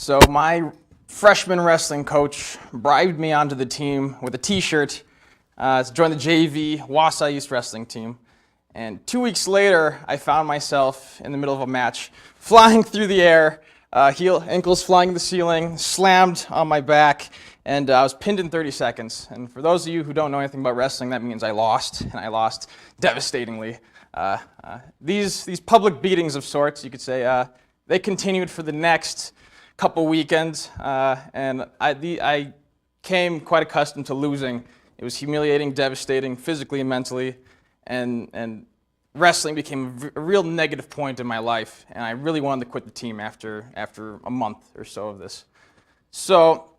So my freshman wrestling coach bribed me onto the team with a t-shirt to join the JV Wausau Youth Wrestling team. And 2 weeks later, I found myself in the middle of a match, flying through the air, ankles flying to the ceiling, slammed on my back, and I was pinned in 30 seconds. And for those of you who don't know anything about wrestling, that means I lost, and I lost devastatingly. These public beatings of sorts, you could say, they continued for the next couple weekends, and I came quite accustomed to losing. It was humiliating, devastating, physically and mentally, and wrestling became a real negative point in my life, and I really wanted to quit the team after a month or so of this. So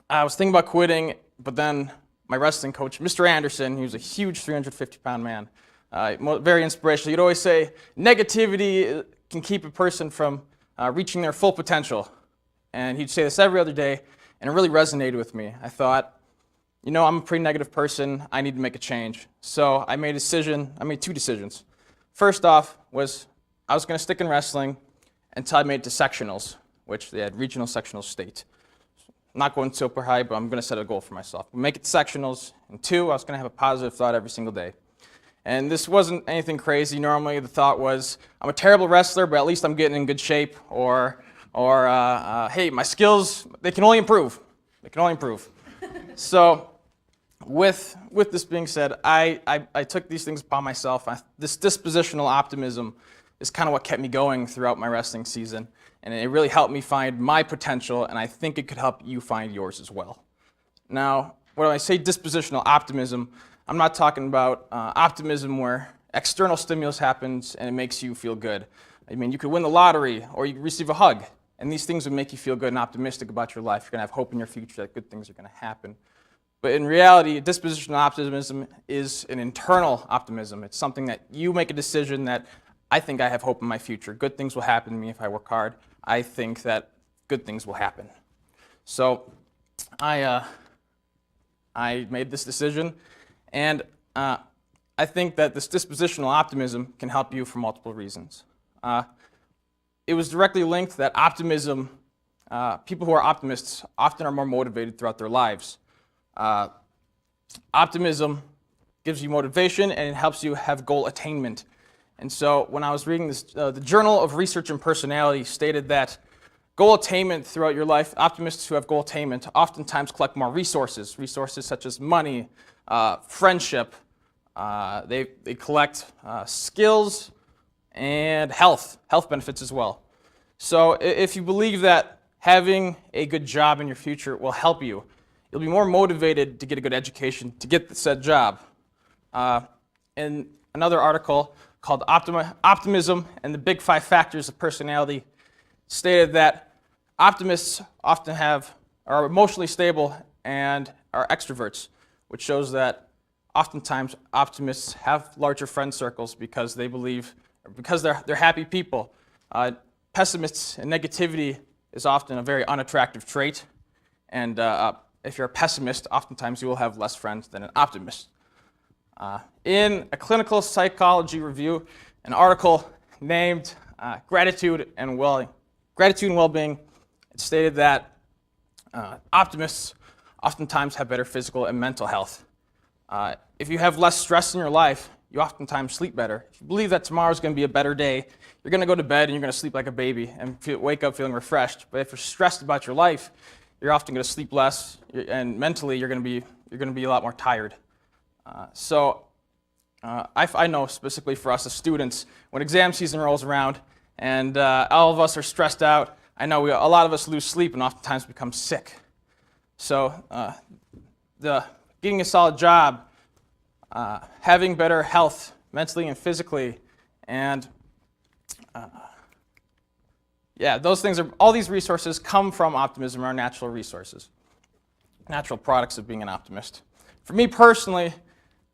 I was thinking about quitting, but then my wrestling coach, Mr. Anderson, he was a huge 350-pound man, very inspirational. He'd always say, negativity can keep a person from reaching their full potential. And he'd say this every other day, and it really resonated with me. I thought, you know, I'm a pretty negative person. I need to make a change. So I made two decisions. First off was I was going to stick in wrestling until I made it to sectionals, which they had regional, sectionals, state. I'm not going super high, but I'm going to set a goal for myself. Make it to sectionals. And two, I was going to have a positive thought every single day. And this wasn't anything crazy. Normally the thought was, I'm a terrible wrestler, but at least I'm getting in good shape, or hey, my skills, they can only improve. They can only improve. So with this being said, I took these things upon myself. This dispositional optimism is kind of what kept me going throughout my wrestling season, and it really helped me find my potential, and I think it could help you find yours as well. Now, when I say dispositional optimism, I'm not talking about optimism where external stimulus happens and it makes you feel good. I mean, you could win the lottery or you could receive a hug, and these things would make you feel good and optimistic about your life. You're going to have hope in your future that good things are going to happen. But in reality, dispositional optimism is an internal optimism. It's something that you make a decision that I think I have hope in my future. Good things will happen to me if I work hard. I think that good things will happen. So I made this decision, and I think that this dispositional optimism can help you for multiple reasons. It was directly linked that optimism, people who are optimists often are more motivated throughout their lives. Optimism gives you motivation and it helps you have goal attainment. And so when I was reading this, the Journal of Research and Personality stated that goal attainment throughout your life, optimists who have goal attainment oftentimes collect more resources such as money, friendship, they collect skills, and health benefits as well. So if you believe that having a good job in your future will help you, you'll be more motivated to get a good education, to get said job. In another article called Optimism and the Big 5 Factors of Personality, stated that optimists often are emotionally stable and are extroverts, which shows that oftentimes optimists have larger friend circles because they're happy people. Pessimists and negativity is often a very unattractive trait, and if you're a pessimist, oftentimes you will have less friends than an optimist. In a clinical psychology review, an article named Gratitude and Well-Being, it stated that optimists oftentimes have better physical and mental health. If you have less stress in your life, you oftentimes sleep better. If you believe that tomorrow's going to be a better day, you're going to go to bed and you're going to sleep like a baby and wake up feeling refreshed. But if you're stressed about your life, you're often going to sleep less, and mentally you're going to be a lot more tired. I know specifically for us as students, when exam season rolls around and all of us are stressed out, I know a lot of us lose sleep and oftentimes become sick. So getting a solid job, having better health mentally and physically, and all these resources come from optimism, are natural resources, natural products of being an optimist. For me personally,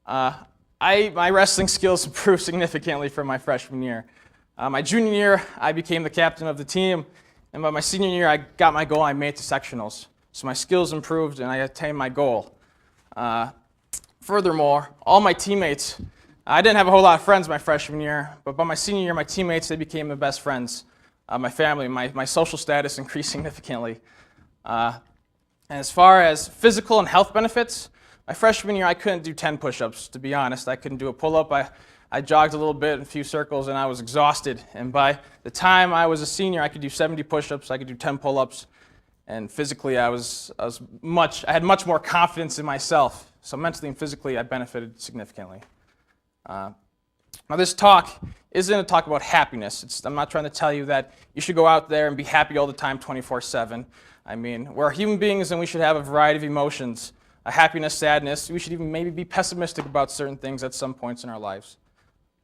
my wrestling skills improved significantly from my freshman year. My junior year, I became the captain of the team, and by my senior year, I got my goal. I made it to sectionals. So my skills improved, and I attained my goal. Furthermore, all my teammates, I didn't have a whole lot of friends my freshman year, but by my senior year, my teammates, they became the best friends. my family, my social status increased significantly. And as far as physical and health benefits, my freshman year I couldn't do 10 push-ups, to be honest. I couldn't do a pull-up. I jogged a little bit, a few circles, and I was exhausted. And by the time I was a senior, I could do 70 push-ups, I could do 10 pull-ups, and physically I had much more confidence in myself. So mentally and physically I benefited significantly. Now this talk isn't a talk about happiness. I'm not trying to tell you that you should go out there and be happy all the time 24/7. I mean, we're human beings and we should have a variety of emotions, happiness, sadness. We should even maybe be pessimistic about certain things at some points in our lives.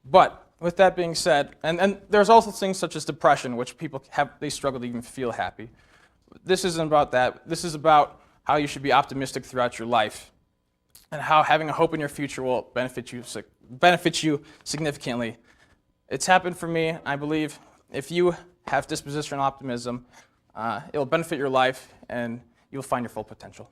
But with that being said, and there's also things such as depression, which people they struggle to even feel happy. This isn't about that. This is about how you should be optimistic throughout your life and how having a hope in your future will benefit you significantly. It's happened for me. I believe if you have disposition and optimism, it will benefit your life and you'll find your full potential.